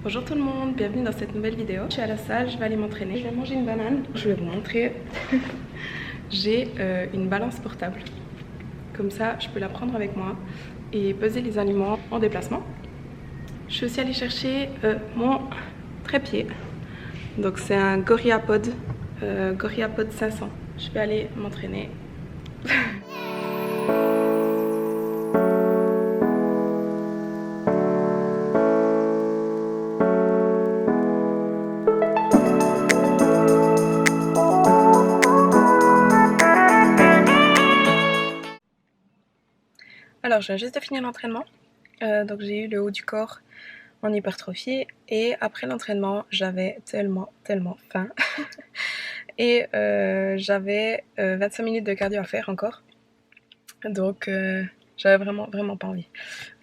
Bonjour tout le monde, bienvenue dans cette nouvelle vidéo. Je suis à la salle, je vais aller m'entraîner. Je vais manger une banane. Je vais vous montrer. J'ai une balance portable. Comme ça, je peux la prendre avec moi et peser les aliments en déplacement. Je suis aussi allée chercher mon trépied. Donc c'est un GorillaPod 500. Je vais aller m'entraîner. Alors, je viens juste de finir l'entraînement. Donc j'ai eu le haut du corps en hypertrophie et après l'entraînement, j'avais tellement faim. Et j'avais 25 minutes de cardio à faire encore. Donc j'avais vraiment pas envie.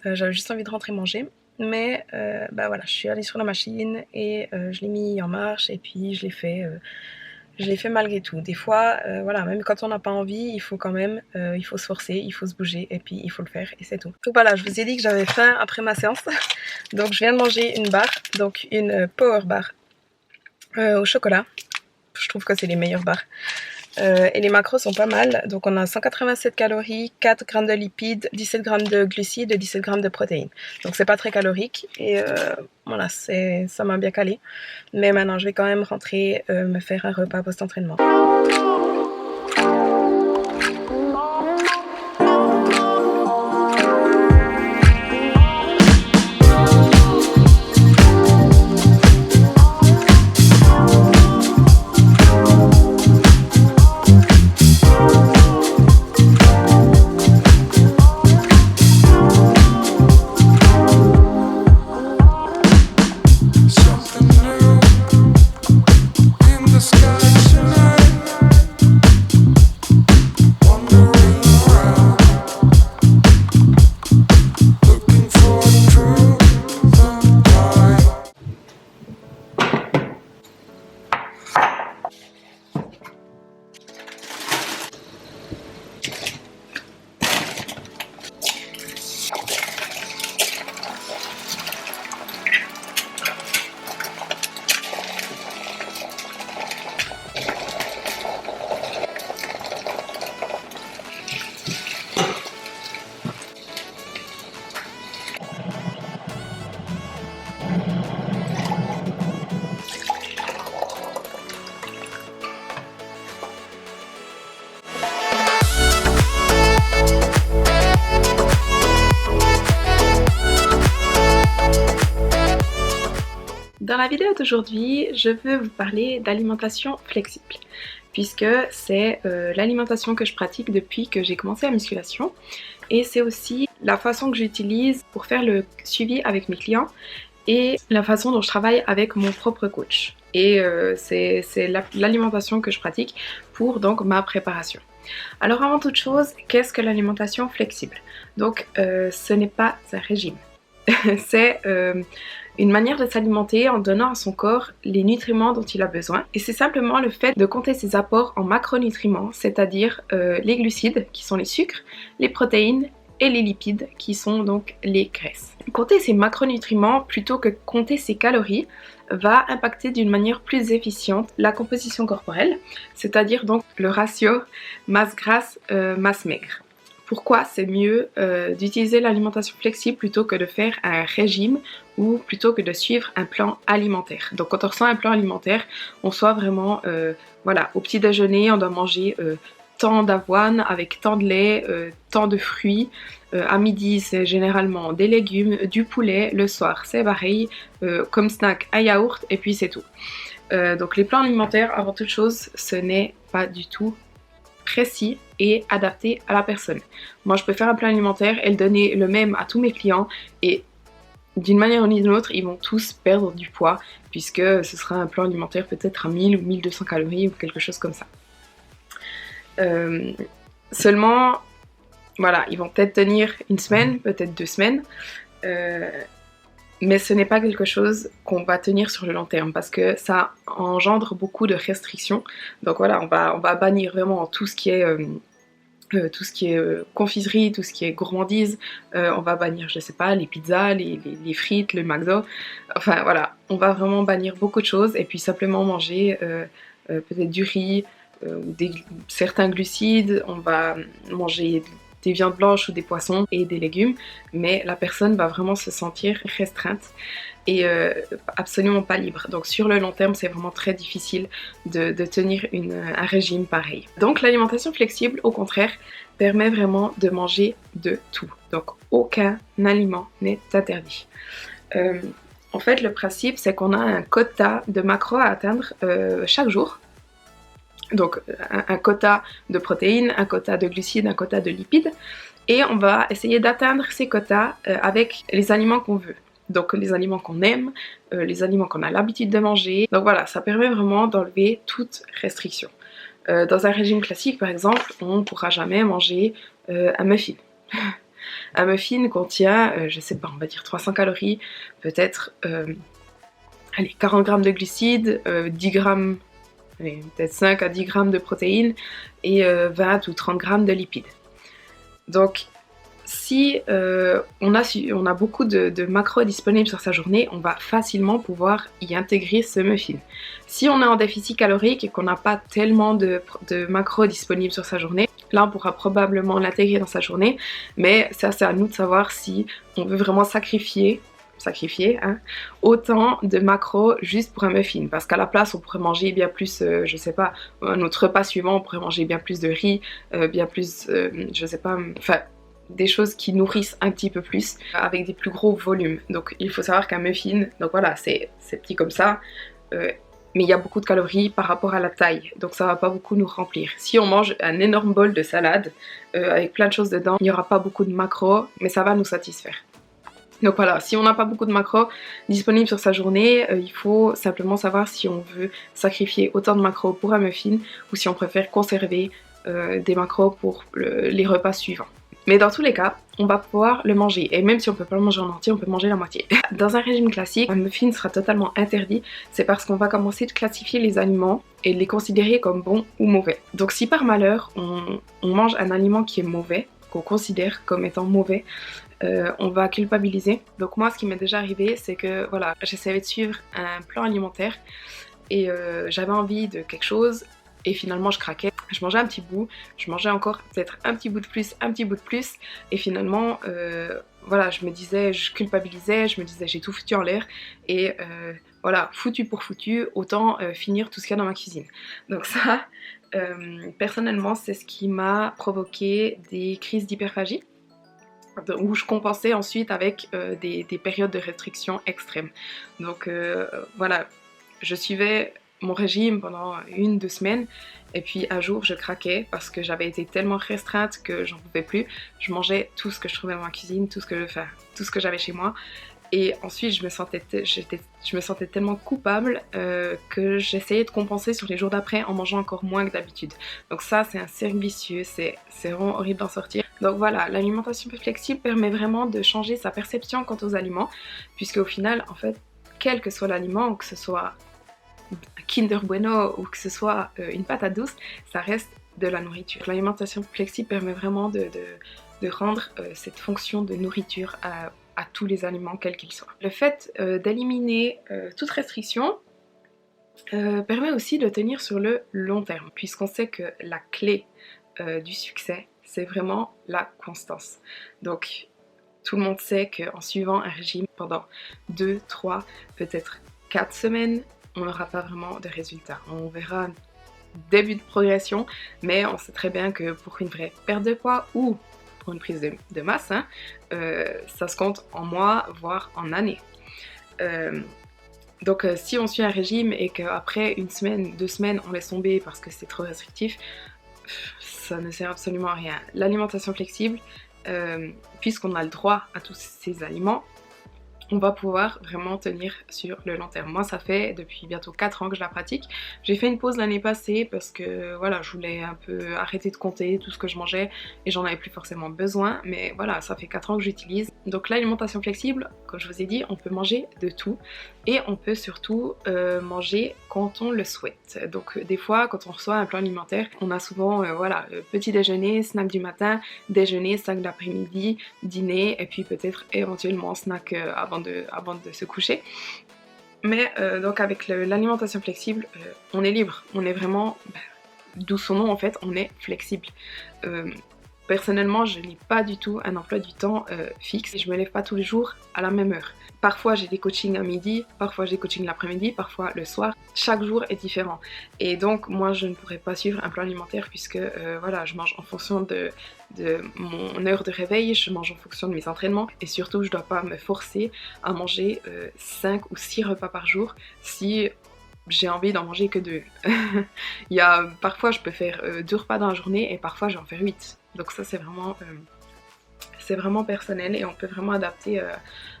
J'avais juste envie de rentrer manger. Mais bah voilà, je suis allée sur la machine et je l'ai mis en marche et puis je l'ai fait malgré tout. Des fois, voilà, même quand on n'a pas envie, il faut quand même, il faut se forcer, il faut se bouger et puis il faut le faire et c'est tout. Donc voilà, je vous ai dit que j'avais faim après ma séance. Donc je viens de manger une barre, donc une power bar au chocolat. Je trouve que c'est les meilleures barres. Et les macros sont pas mal. Donc on a 187 calories, 4 grammes de lipides, 17 grammes de glucides et 17 grammes de protéines. Donc c'est pas très calorique et voilà, ça m'a bien calé. Mais maintenant je vais quand même rentrer me faire un repas post-entraînement. Dans la vidéo d'aujourd'hui, je veux vous parler d'alimentation flexible, puisque c'est l'alimentation que je pratique depuis que j'ai commencé la musculation et c'est aussi la façon que j'utilise pour faire le suivi avec mes clients et la façon dont je travaille avec mon propre coach. Et c'est l'alimentation que je pratique pour donc ma préparation. Alors avant toute chose, qu'est-ce que l'alimentation flexible? Donc ce n'est pas un régime, c'est une manière de s'alimenter en donnant à son corps les nutriments dont il a besoin. Et c'est simplement le fait de compter ses apports en macronutriments, c'est-à-dire les glucides qui sont les sucres, les protéines et les lipides qui sont donc les graisses. Compter ces macronutriments plutôt que compter ses calories va impacter d'une manière plus efficiente la composition corporelle, c'est-à-dire donc le ratio masse grasse, masse maigre. Pourquoi c'est mieux d'utiliser l'alimentation flexible plutôt que de faire un régime ou plutôt que de suivre un plan alimentaire. Donc quand on ressent un plan alimentaire, on soit vraiment, voilà, au petit déjeuner, on doit manger tant d'avoine avec tant de lait, tant de fruits. À midi, c'est généralement des légumes, du poulet. Le soir, c'est pareil, comme snack, un yaourt et puis c'est tout. Donc les plans alimentaires, avant toute chose, ce n'est pas du tout précis et adapté à la personne. Moi je peux faire un plan alimentaire et le donner le même à tous mes clients et d'une manière ou d'une autre ils vont tous perdre du poids puisque ce sera un plan alimentaire peut-être à 1000 ou 1200 calories ou quelque chose comme ça. Seulement voilà, ils vont peut-être tenir une semaine, peut-être 2 semaines, mais ce n'est pas quelque chose qu'on va tenir sur le long terme parce que ça engendre beaucoup de restrictions. Donc voilà, on va bannir vraiment tout ce qui est tout ce qui est confiserie, tout ce qui est gourmandise, on va bannir, je sais pas, les pizzas, les frites, le McDo, enfin voilà, on va vraiment bannir beaucoup de choses et puis simplement manger peut-être du riz ou certains glucides, on va manger des viandes blanches ou des poissons et des légumes, mais la personne va vraiment se sentir restreinte et absolument pas libre. Donc sur le long terme, c'est vraiment très difficile de tenir un régime pareil. Donc l'alimentation flexible, au contraire, permet vraiment de manger de tout. Donc aucun aliment n'est interdit. En fait, le principe, c'est qu'on a un quota de macros à atteindre chaque jour. Donc un quota de protéines, un quota de glucides, un quota de lipides. Et on va essayer d'atteindre ces quotas avec les aliments qu'on veut. Donc les aliments qu'on aime, les aliments qu'on a l'habitude de manger. Donc voilà, ça permet vraiment d'enlever toute restriction. Dans un régime classique, par exemple, on ne pourra jamais manger un muffin. Un muffin contient, je sais pas, on va dire 300 calories, peut-être 40 grammes de glucides, 10 grammes, peut-être 5 à 10 grammes de protéines et 20 ou 30 grammes de lipides. Donc si on a beaucoup de macros disponibles sur sa journée, on va facilement pouvoir y intégrer ce muffin. Si on est en déficit calorique et qu'on n'a pas tellement de macros disponibles sur sa journée, là on pourra probablement l'intégrer dans sa journée, mais ça c'est à nous de savoir si on veut vraiment sacrifier autant de macros juste pour un muffin, parce qu'à la place on pourrait manger bien plus, je sais pas, notre repas suivant on pourrait manger bien plus de riz, bien plus, je sais pas, enfin des choses qui nourrissent un petit peu plus avec des plus gros volumes. Donc il faut savoir qu'un muffin, donc voilà, c'est petit comme ça, mais il y a beaucoup de calories par rapport à la taille, donc ça va pas beaucoup nous remplir. Si on mange un énorme bol de salade avec plein de choses dedans, il n'y aura pas beaucoup de macros, mais ça va nous satisfaire. Donc voilà, si on n'a pas beaucoup de macros disponibles sur sa journée, il faut simplement savoir si on veut sacrifier autant de macros pour un muffin ou si on préfère conserver des macros pour les repas suivants. Mais dans tous les cas, on va pouvoir le manger. Et même si on peut pas le manger en entier, on peut manger la moitié. Dans un régime classique, un muffin sera totalement interdit. C'est parce qu'on va commencer de classifier les aliments et les considérer comme bons ou mauvais. Donc si par malheur, on mange un aliment qui est mauvais, qu'on considère comme étant mauvais, on va culpabiliser. Donc moi, ce qui m'est déjà arrivé, c'est que voilà, j'essayais de suivre un plan alimentaire et j'avais envie de quelque chose et finalement je craquais. Je mangeais un petit bout, je mangeais encore peut-être un petit bout de plus, un petit bout de plus et finalement voilà, je me disais, je culpabilisais, je me disais j'ai tout foutu en l'air et voilà, foutu pour foutu, autant finir tout ce qu'il y a dans ma cuisine. Donc ça, personnellement, c'est ce qui m'a provoqué des crises d'hyperphagie où je compensais ensuite avec des périodes de restriction extrêmes. Donc voilà, je suivais mon régime pendant 1-2 semaines et puis un jour je craquais parce que j'avais été tellement restreinte que j'en pouvais plus. Je mangeais tout ce que je trouvais dans ma cuisine, tout ce que j'avais chez moi. Et ensuite je me sentais tellement coupable que j'essayais de compenser sur les jours d'après en mangeant encore moins que d'habitude. Donc ça c'est un cercle vicieux, c'est vraiment horrible d'en sortir. Donc voilà, l'alimentation plus flexible permet vraiment de changer sa perception quant aux aliments, puisque au final en fait, quel que soit l'aliment, que ce soit un Kinder Bueno ou que ce soit une patate douce, ça reste de la nourriture. L'alimentation flexible permet vraiment de rendre cette fonction de nourriture à tous les aliments, quels qu'ils soient. Le fait d'éliminer toute restriction permet aussi de tenir sur le long terme, puisqu'on sait que la clé du succès, c'est vraiment la constance. Donc, tout le monde sait qu'en suivant un régime pendant 2, 3, peut-être 4 semaines, on n'aura pas vraiment de résultats. On verra un début de progression, mais on sait très bien que pour une vraie perte de poids ou pour une prise de masse, ça se compte en mois, voire en années. Donc si on suit un régime et qu'après 1 semaine, 2 semaines, on laisse tomber parce que c'est trop restrictif, ça ne sert absolument à rien. L'alimentation flexible, puisqu'on a le droit à tous ces aliments, on va pouvoir vraiment tenir sur le long terme. Moi, ça fait depuis bientôt 4 ans que je la pratique. J'ai fait une pause l'année passée parce que voilà, je voulais un peu arrêter de compter tout ce que je mangeais et j'en avais plus forcément besoin, mais voilà, ça fait 4 ans que j'utilise. Donc l'alimentation flexible, comme je vous ai dit, on peut manger de tout et on peut surtout manger quand on le souhaite. Donc des fois, quand on reçoit un plan alimentaire, on a souvent voilà, petit déjeuner, snack du matin, déjeuner, snack d'après-midi, dîner et puis peut-être éventuellement snack avant de se coucher. Mais donc avec l'alimentation flexible, on est libre, on est vraiment, d'où son nom en fait, on est flexible. Personnellement, je n'ai pas du tout un emploi du temps fixe, je me lève pas tous les jours à la même heure. Parfois j'ai des coachings à midi, parfois j'ai des coachings l'après-midi, parfois le soir. Chaque jour est différent. Et donc moi je ne pourrais pas suivre un plan alimentaire puisque voilà, je mange en fonction de mon heure de réveil, je mange en fonction de mes entraînements et surtout je dois pas me forcer à manger 5 ou 6 repas par jour si j'ai envie d'en manger que 2. Parfois je peux faire 2 repas dans la journée et parfois je vais en faire 8. Donc ça c'est vraiment personnel et on peut vraiment adapter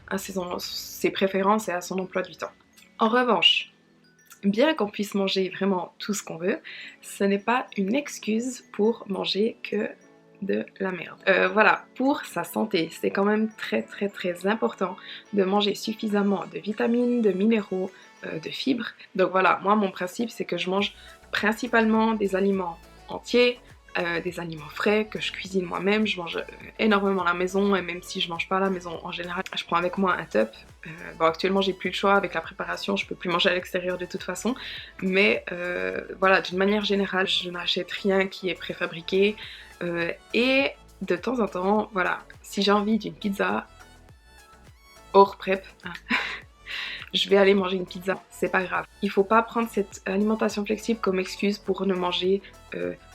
à ses préférences et à son emploi du temps. En revanche, bien qu'on puisse manger vraiment tout ce qu'on veut, ce n'est pas une excuse pour manger que de la merde. Voilà, pour sa santé, c'est quand même très important de manger suffisamment de vitamines, de minéraux, de fibres. Donc voilà, moi mon principe c'est que je mange principalement des aliments entiers, des aliments frais que je cuisine moi-même. Je mange énormément à la maison et même si je mange pas à la maison en général, je prends avec moi un top. Bon, actuellement j'ai plus le choix avec la préparation, je peux plus manger à l'extérieur de toute façon, mais voilà, d'une manière générale, je n'achète rien qui est préfabriqué et de temps en temps, voilà, si j'ai envie d'une pizza hors prep, hein, je vais aller manger une pizza, c'est pas grave. Il faut pas prendre cette alimentation flexible comme excuse pour ne manger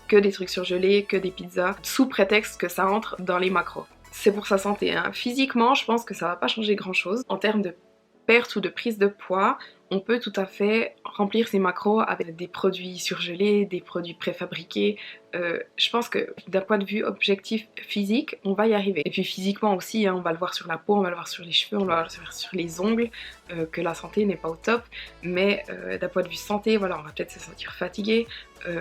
que des trucs surgelés, que des pizzas, sous prétexte que ça entre dans les macros. C'est pour sa santé, hein. Physiquement, je pense que ça va pas changer grand chose. En termes de perte ou de prise de poids, on peut tout à fait remplir ses macros avec des produits surgelés, des produits préfabriqués. Je pense que d'un point de vue objectif physique, on va y arriver. Et puis physiquement aussi, hein, on va le voir sur la peau, on va le voir sur les cheveux, on va le voir sur les ongles, que la santé n'est pas au top. Mais d'un point de vue santé, voilà, on va peut-être se sentir fatigué.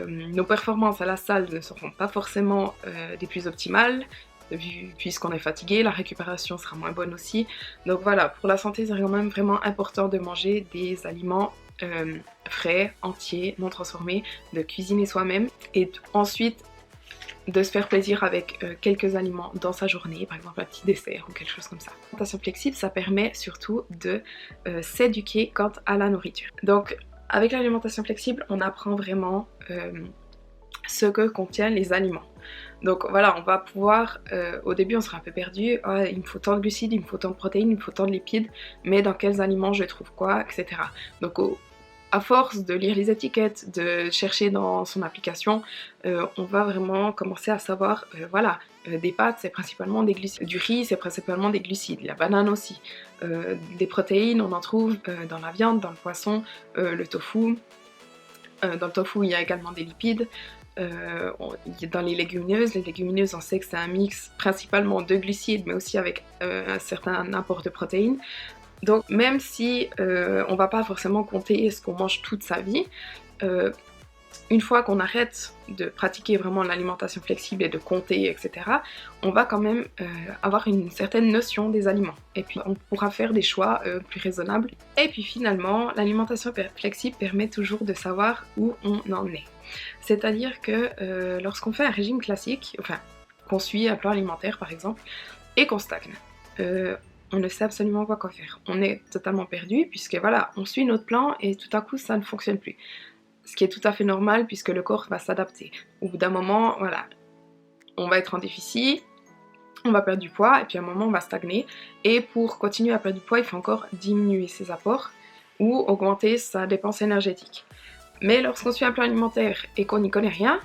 Nos performances à la salle ne seront pas forcément des plus optimales. Puisqu'on est fatigué, la récupération sera moins bonne aussi. Donc voilà, pour la santé, c'est quand même vraiment important de manger des aliments frais, entiers, non transformés, de cuisiner soi-même et ensuite de se faire plaisir avec quelques aliments dans sa journée, par exemple un petit dessert ou quelque chose comme ça. L'alimentation flexible, ça permet surtout de s'éduquer quant à la nourriture. Donc avec l'alimentation flexible, on apprend vraiment ce que contiennent les aliments. Donc voilà, on va pouvoir, au début on sera un peu perdu, il me faut tant de glucides, il me faut tant de protéines, il me faut tant de lipides, mais dans quels aliments je trouve quoi, etc. Donc à force de lire les étiquettes, de chercher dans son application, on va vraiment commencer à savoir, voilà, des pâtes c'est principalement des glucides, du riz c'est principalement des glucides, la banane aussi, des protéines on en trouve dans la viande, dans le poisson, le tofu, dans le tofu il y a également des lipides. Dans les légumineuses on sait que c'est un mix principalement de glucides mais aussi avec un certain apport de protéines. Donc même si on va pas forcément compter ce qu'on mange toute sa vie, une fois qu'on arrête de pratiquer vraiment l'alimentation flexible et de compter, etc., on va quand même avoir une certaine notion des aliments. Et puis on pourra faire des choix plus raisonnables. Et puis finalement, l'alimentation flexible permet toujours de savoir où on en est. C'est-à-dire que lorsqu'on fait un régime classique, enfin qu'on suit un plan alimentaire par exemple, et qu'on stagne, on ne sait absolument pas quoi faire. On est totalement perdu puisque voilà, on suit notre plan et tout à coup ça ne fonctionne plus. Ce qui est tout à fait normal puisque le corps va s'adapter. Au bout d'un moment, voilà, on va être en déficit, on va perdre du poids et puis à un moment on va stagner. Et pour continuer à perdre du poids, il faut encore diminuer ses apports ou augmenter sa dépense énergétique. Mais lorsqu'on suit un plan alimentaire et qu'on n'y connaît rien,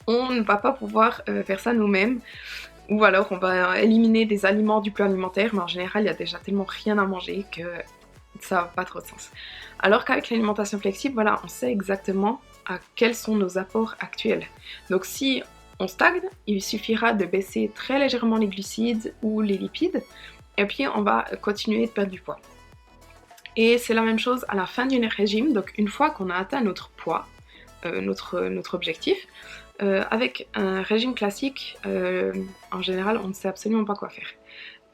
on ne va pas pouvoir faire ça nous-mêmes. Ou alors on va éliminer des aliments du plan alimentaire, mais en général il y a déjà tellement rien à manger que ça n'a pas trop de sens. Alors qu'avec l'alimentation flexible, voilà, on sait exactement quels sont nos apports actuels. Donc si on stagne, il suffira de baisser très légèrement les glucides ou les lipides et puis on va continuer de perdre du poids. Et c'est la même chose à la fin du régime, donc une fois qu'on a atteint notre poids, notre objectif, avec un régime classique, en général on ne sait absolument pas quoi faire.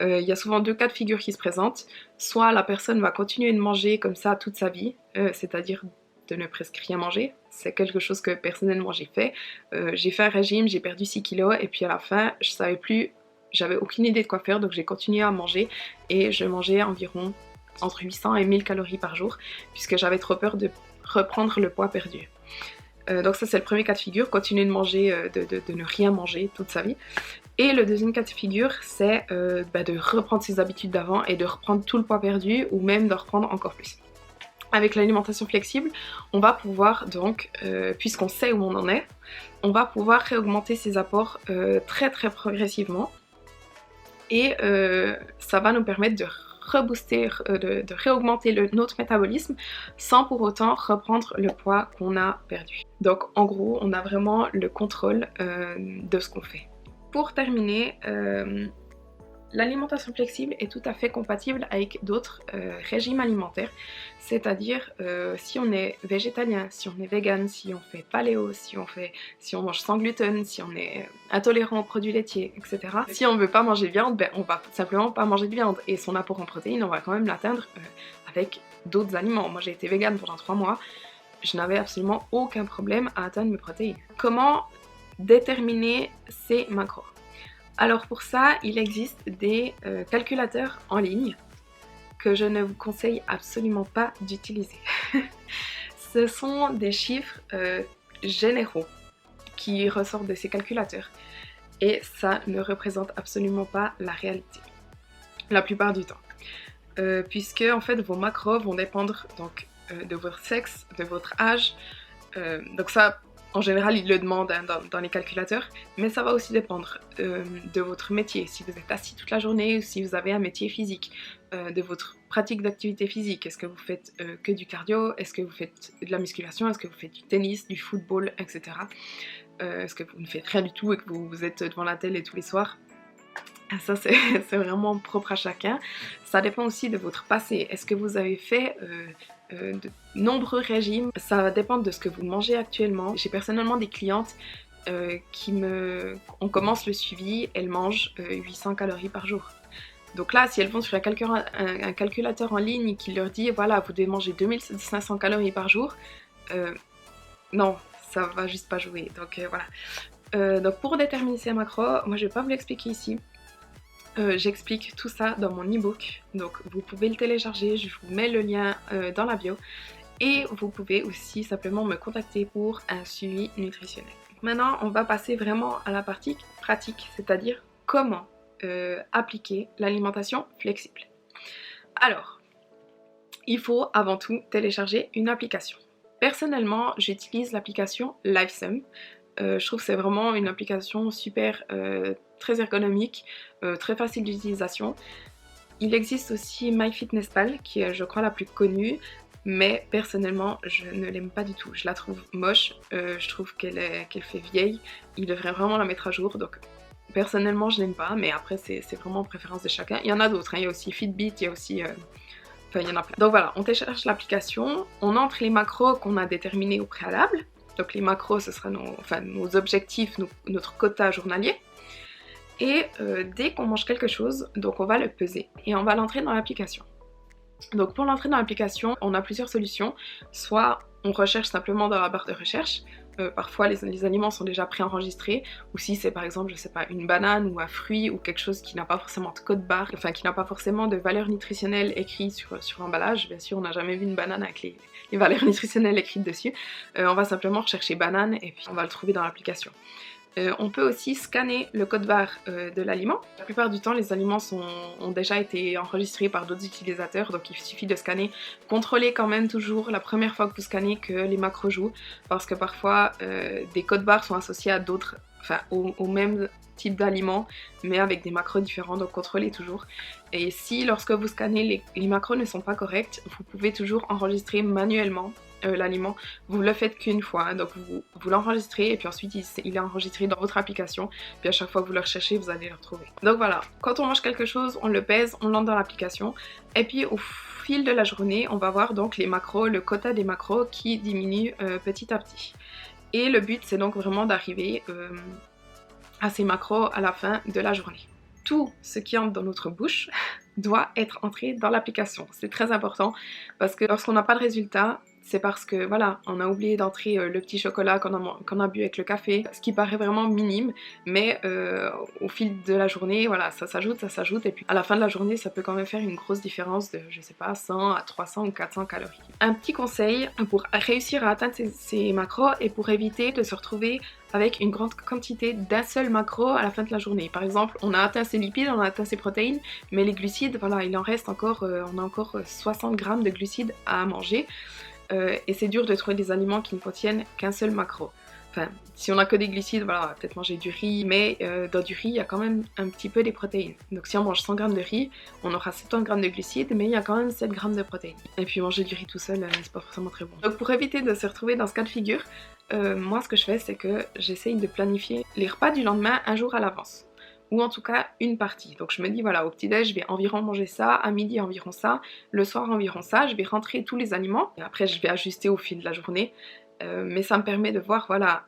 Il y a souvent deux cas de figure qui se présentent, soit la personne va continuer de manger comme ça toute sa vie, c'est-à-dire de ne presque rien manger, c'est quelque chose que personnellement j'ai fait un régime, j'ai perdu 6 kilos et puis à la fin je savais plus, j'avais aucune idée de quoi faire, donc j'ai continué à manger et je mangeais environ entre 800 et 1000 calories par jour puisque j'avais trop peur de reprendre le poids perdu. Donc ça c'est le premier cas de figure, continuer de manger, de ne rien manger toute sa vie. Et le deuxième cas de figure, c'est de reprendre ses habitudes d'avant et de reprendre tout le poids perdu ou même de reprendre encore plus. Avec l'alimentation flexible, on va pouvoir donc, puisqu'on sait où on en est, on va pouvoir réaugmenter ses apports très progressivement et ça va nous permettre de rebooster, de réaugmenter notre métabolisme sans pour autant reprendre le poids qu'on a perdu. Donc en gros, on a vraiment le contrôle de ce qu'on fait. Pour terminer, l'alimentation flexible est tout à fait compatible avec d'autres régimes alimentaires, c'est-à-dire si on est végétalien, si on est vegan, si on fait paléo, si on mange sans gluten, si on est intolérant aux produits laitiers, etc. Si on ne veut pas manger de viande, on va simplement pas manger de viande et son apport en protéines, on va quand même l'atteindre avec d'autres aliments. Moi j'ai été vegan pendant 3 mois, je n'avais absolument aucun problème à atteindre mes protéines. Comment déterminer ces macros? Alors pour ça, il existe des calculateurs en ligne que je ne vous conseille absolument pas d'utiliser. Ce sont des chiffres généraux qui ressortent de ces calculateurs et ça ne représente absolument pas la réalité, la plupart du temps. Puisque en fait vos macros vont dépendre donc de votre sexe, de votre âge, donc ça en général ils le demandent dans les calculateurs, mais ça va aussi dépendre de votre métier, si vous êtes assis toute la journée ou si vous avez un métier physique, de votre pratique d'activité physique, est-ce que vous faites que du cardio, est-ce que vous faites de la musculation, est-ce que vous faites du tennis, du football, etc. Est-ce que vous ne faites rien du tout et que vous êtes devant la télé tous les soirs? Ça c'est vraiment propre à chacun. Ça dépend aussi de votre passé. Est-ce que vous avez fait de nombreux régimes? Ça va dépendre de ce que vous mangez actuellement. J'ai personnellement des clientes on commence le suivi, elles mangent 800 calories par jour. Donc là, si elles vont sur un calculateur en ligne qui leur dit voilà, vous devez manger 2500 calories par jour, non, ça va juste pas jouer. Donc voilà. Donc pour déterminer ces macros, moi je vais pas vous l'expliquer ici. J'explique tout ça dans mon e-book, donc vous pouvez le télécharger, je vous mets le lien dans la bio et vous pouvez aussi simplement me contacter pour un suivi nutritionnel. Maintenant on va passer vraiment à la partie pratique, c'est-à-dire comment appliquer l'alimentation flexible. Alors, il faut avant tout télécharger une application. Personnellement, j'utilise l'application Lifesum. Je trouve que c'est vraiment une application super, très ergonomique, très facile d'utilisation. Il existe aussi MyFitnessPal qui est je crois la plus connue, mais personnellement je ne l'aime pas du tout. Je la trouve moche, je trouve qu'elle fait vieille, il devrait vraiment la mettre à jour, donc personnellement je n'aime pas, mais après c'est vraiment en préférence de chacun. Il y en a d'autres, hein. Il y a aussi Fitbit, il y a aussi... Enfin, il y en a plein. Donc voilà, on télécharge l'application, on entre les macros qu'on a déterminés au préalable. Donc les macros, ce sera nos objectifs, notre quota journalier. Et dès qu'on mange quelque chose, donc on va le peser et on va l'entrer dans l'application. Donc pour l'entrer dans l'application, on a plusieurs solutions. Soit on recherche simplement dans la barre de recherche. Parfois les aliments sont déjà préenregistrés, ou si c'est par exemple, je sais pas, une banane ou un fruit ou quelque chose qui n'a pas forcément de code barre, enfin qui n'a pas forcément de valeur nutritionnelle écrite sur l'emballage. Bien sûr, on n'a jamais vu une banane avec les valeurs nutritionnelles écrites dessus. On va simplement rechercher banane et puis on va le trouver dans l'application. On peut aussi scanner le code barre de l'aliment. La plupart du temps, les aliments ont déjà été enregistrés par d'autres utilisateurs, donc il suffit de scanner. Contrôlez quand même toujours la première fois que vous scannez que les macros jouent, parce que parfois des codes barres sont associés à d'autres, enfin au même type d'aliments, mais avec des macros différents, donc contrôlez toujours. Et si lorsque vous scannez les macros ne sont pas corrects, vous pouvez toujours enregistrer manuellement l'aliment, vous le faites qu'une fois, hein, donc vous l'enregistrez et puis ensuite il est enregistré dans votre application, puis à chaque fois que vous le recherchez, vous allez le retrouver. Donc voilà, quand on mange quelque chose, on le pèse, on l'entre dans l'application, et puis au fil de la journée, on va voir donc les macros, le quota des macros qui diminue petit à petit. Et le but, c'est donc vraiment d'arriver à ces macros à la fin de la journée. Tout ce qui entre dans notre bouche doit être entré dans l'application. C'est très important parce que lorsqu'on n'a pas de résultat, c'est parce que voilà, on a oublié d'entrer le petit chocolat qu'on a bu avec le café, ce qui paraît vraiment minime, mais au fil de la journée, voilà, ça s'ajoute, et puis à la fin de la journée, ça peut quand même faire une grosse différence de, je sais pas, 100 à 300 ou 400 calories. Un petit conseil pour réussir à atteindre ces macros et pour éviter de se retrouver avec une grande quantité d'un seul macro à la fin de la journée. Par exemple, on a atteint ses lipides, on a atteint ses protéines, mais les glucides, voilà, il en reste encore, on a encore 60 grammes de glucides à manger. Et c'est dur de trouver des aliments qui ne contiennent qu'un seul macro. Enfin, si on a que des glucides, voilà, on va peut-être manger du riz, mais dans du riz, il y a quand même un petit peu des protéines. Donc si on mange 100 grammes de riz, on aura 70 grammes de glucides, mais il y a quand même 7 grammes de protéines. Et puis manger du riz tout seul, c'est pas forcément très bon. Donc pour éviter de se retrouver dans ce cas de figure, moi ce que je fais, c'est que j'essaye de planifier les repas du lendemain un jour à l'avance. Ou en tout cas une partie. Donc je me dis voilà, au petit-déj je vais environ manger ça, à midi environ ça, le soir environ ça, je vais rentrer tous les aliments, et après je vais ajuster au fil de la journée, mais ça me permet de voir voilà,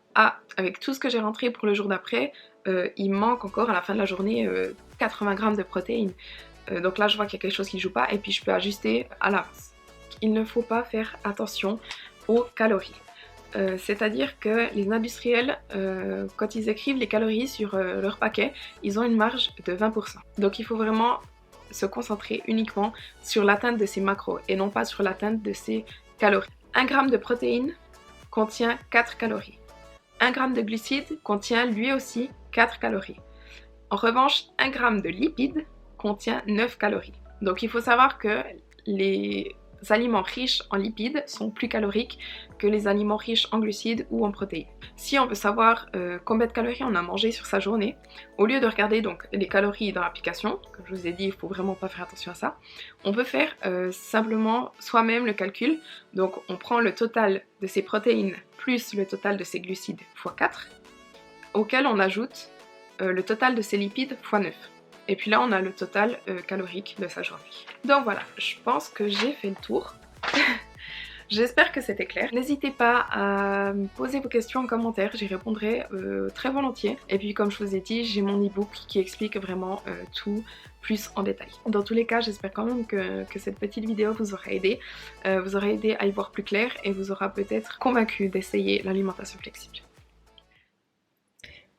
avec tout ce que j'ai rentré pour le jour d'après, il manque encore à la fin de la journée 80 grammes de protéines. Donc là je vois qu'il y a quelque chose qui ne joue pas et puis je peux ajuster à l'avance. Il ne faut pas faire attention aux calories. C'est-à-dire que les industriels, quand ils écrivent les calories sur leur paquet, ils ont une marge de 20%. Donc il faut vraiment se concentrer uniquement sur l'atteinte de ces macros et non pas sur l'atteinte de ces calories. 1 gramme de protéines contient 4 calories. 1 gramme de glucides contient lui aussi 4 calories. En revanche, 1 gramme de lipides contient 9 calories. Donc il faut savoir que les aliments riches en lipides sont plus caloriques que les aliments riches en glucides ou en protéines. Si on veut savoir combien de calories on a mangé sur sa journée, au lieu de regarder donc les calories dans l'application, comme je vous ai dit, il faut vraiment pas faire attention à ça, on peut faire simplement soi-même le calcul. Donc on prend le total de ses protéines plus le total de ses glucides x 4, auquel on ajoute le total de ses lipides x 9. Et puis là, on a le total calorique de sa journée. Donc voilà, je pense que j'ai fait le tour. J'espère que c'était clair. N'hésitez pas à me poser vos questions en commentaire, j'y répondrai très volontiers. Et puis comme je vous ai dit, j'ai mon e-book qui explique vraiment tout plus en détail. Dans tous les cas, j'espère quand même que cette petite vidéo vous aura aidé. Vous aura aidé à y voir plus clair et vous aura peut-être convaincu d'essayer l'alimentation flexible.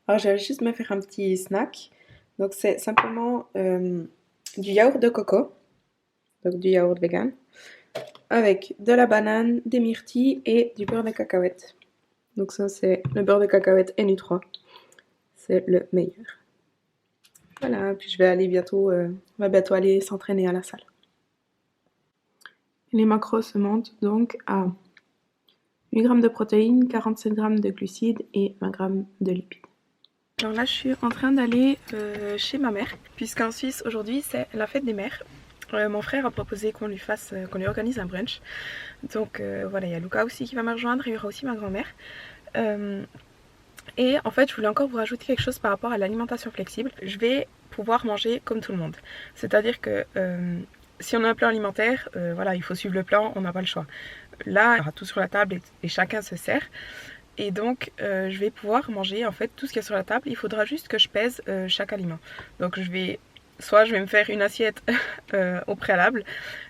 Alors j'allais juste me faire un petit snack. Donc c'est simplement du yaourt de coco, donc du yaourt vegan, avec de la banane, des myrtilles et du beurre de cacahuète. Donc ça c'est le beurre de cacahuète NU3, c'est le meilleur. Voilà, puis je vais aller bientôt, on va bientôt aller s'entraîner à la salle. Les macros se montent donc à 8 g de protéines, 47 g de glucides et 20 g de lipides. Alors là je suis en train d'aller chez ma mère, puisqu'en Suisse aujourd'hui c'est la fête des mères. Mon frère a proposé qu'on lui organise un brunch. Donc voilà, il y a Luca aussi qui va me rejoindre, il y aura aussi ma grand-mère. Et en fait je voulais encore vous rajouter quelque chose par rapport à l'alimentation flexible. Je vais pouvoir manger comme tout le monde. C'est-à-dire que si on a un plan alimentaire, voilà, il faut suivre le plan, on n'a pas le choix. Là, il y aura tout sur la table et chacun se sert. Et donc je vais pouvoir manger en fait tout ce qu'il y a sur la table. Il faudra juste que je pèse chaque aliment. Donc soit je vais me faire une assiette au préalable,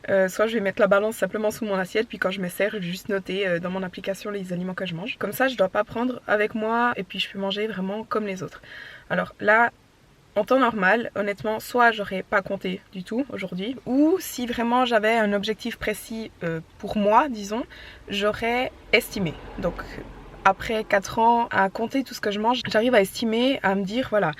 soit je vais mettre la balance simplement sous mon assiette, puis quand je me sers, je vais juste noter dans mon application les aliments que je mange. Comme ça je ne dois pas prendre avec moi et puis je peux manger vraiment comme les autres. Alors là, en temps normal, honnêtement, soit j'aurais pas compté du tout aujourd'hui, ou si vraiment j'avais un objectif précis pour moi, disons, j'aurais estimé. Donc après 4 ans à compter tout ce que je mange, j'arrive à estimer, à me dire voilà,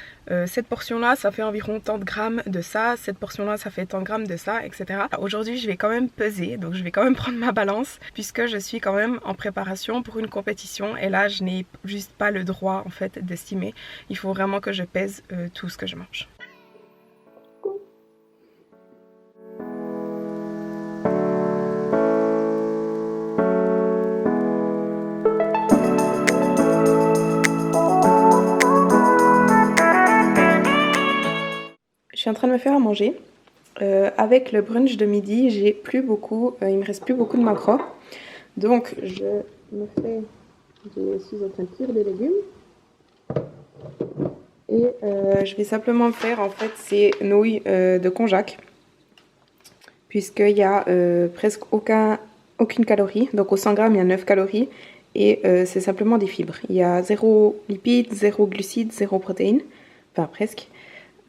cette portion là ça fait environ tant de grammes de ça, cette portion là ça fait tant de grammes de ça, etc. Aujourd'hui je vais quand même peser, donc je vais quand même prendre ma balance puisque je suis quand même en préparation pour une compétition et là je n'ai juste pas le droit en fait d'estimer. Il faut vraiment que je pèse tout ce que je mange. en train de me faire à manger. Avec le brunch de midi, il me reste plus beaucoup de macros. Donc je suis en train de cuire des légumes. Et je vais simplement faire en fait ces nouilles de konjac. Puisqu'il y a presque aucune calorie. Donc au 100 grammes, il y a 9 calories. Et c'est simplement des fibres. Il y a 0 lipides, 0 glucides, 0 protéines. Enfin presque.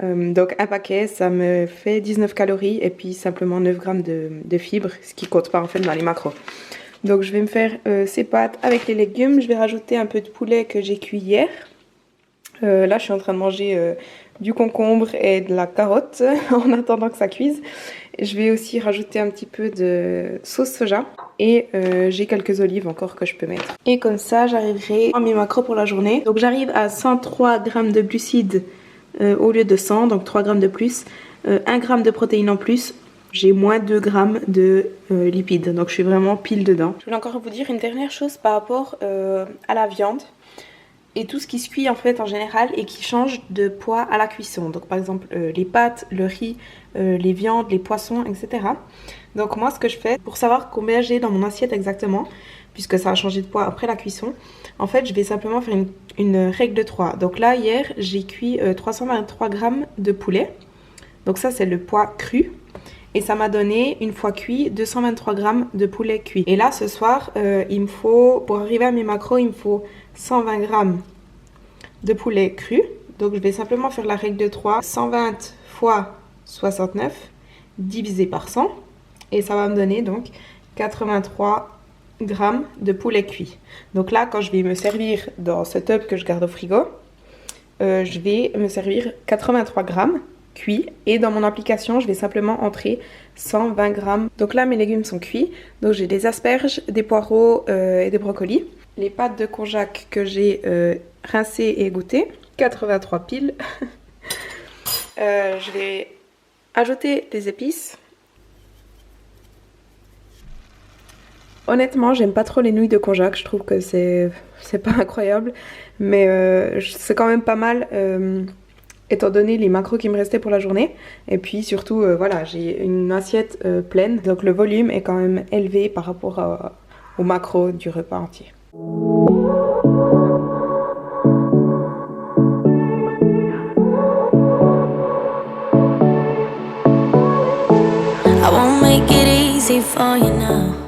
Donc un paquet, ça me fait 19 calories et puis simplement 9 grammes de fibres, ce qui compte pas en fait dans les macros. Donc je vais me faire ces pâtes avec les légumes. Je vais rajouter un peu de poulet que j'ai cuit hier. Là je suis en train de manger du concombre et de la carotte en attendant que ça cuise. Je vais aussi rajouter un petit peu de sauce soja et j'ai quelques olives encore que je peux mettre. Et comme ça j'arriverai à mes macros pour la journée. Donc j'arrive à 103 grammes de glucides au lieu de 100, donc 3 grammes de plus, 1 gramme de protéines en plus, j'ai moins 2 grammes de lipides, donc je suis vraiment pile dedans. Je voulais encore vous dire une dernière chose par rapport à la viande et tout ce qui se cuit en fait en général et qui change de poids à la cuisson. Donc par exemple les pâtes, le riz, les viandes, les poissons, etc. Donc moi ce que je fais pour savoir combien j'ai dans mon assiette exactement, puisque ça a changé de poids après la cuisson, en fait je vais simplement faire une règle de 3. Donc là hier j'ai cuit 323 grammes de poulet, donc ça c'est le poids cru, et ça m'a donné une fois cuit 223 grammes de poulet cuit. Et là ce soir il me faut, pour arriver à mes macros, il me faut 120 grammes de poulet cru. Donc je vais simplement faire la règle de 3, 120 fois 69 divisé par 100, et ça va me donner donc 83 grammes de poulet cuit. Donc là quand je vais me servir dans ce tub que je garde au frigo, je vais me servir 83 grammes cuits, et dans mon application je vais simplement entrer 120 grammes. Donc là mes légumes sont cuits, donc j'ai des asperges, des poireaux et des brocolis, les pâtes de konjac que j'ai rincées et égouttées, 83 piles. Je vais ajouter des épices. Honnêtement, j'aime pas trop les nouilles de konjac, je trouve que c'est pas incroyable, mais c'est quand même pas mal étant donné les macros qui me restaient pour la journée. Et puis surtout, voilà, j'ai une assiette pleine, donc le volume est quand même élevé par rapport aux macros du repas entier. I won't make it easy for you now.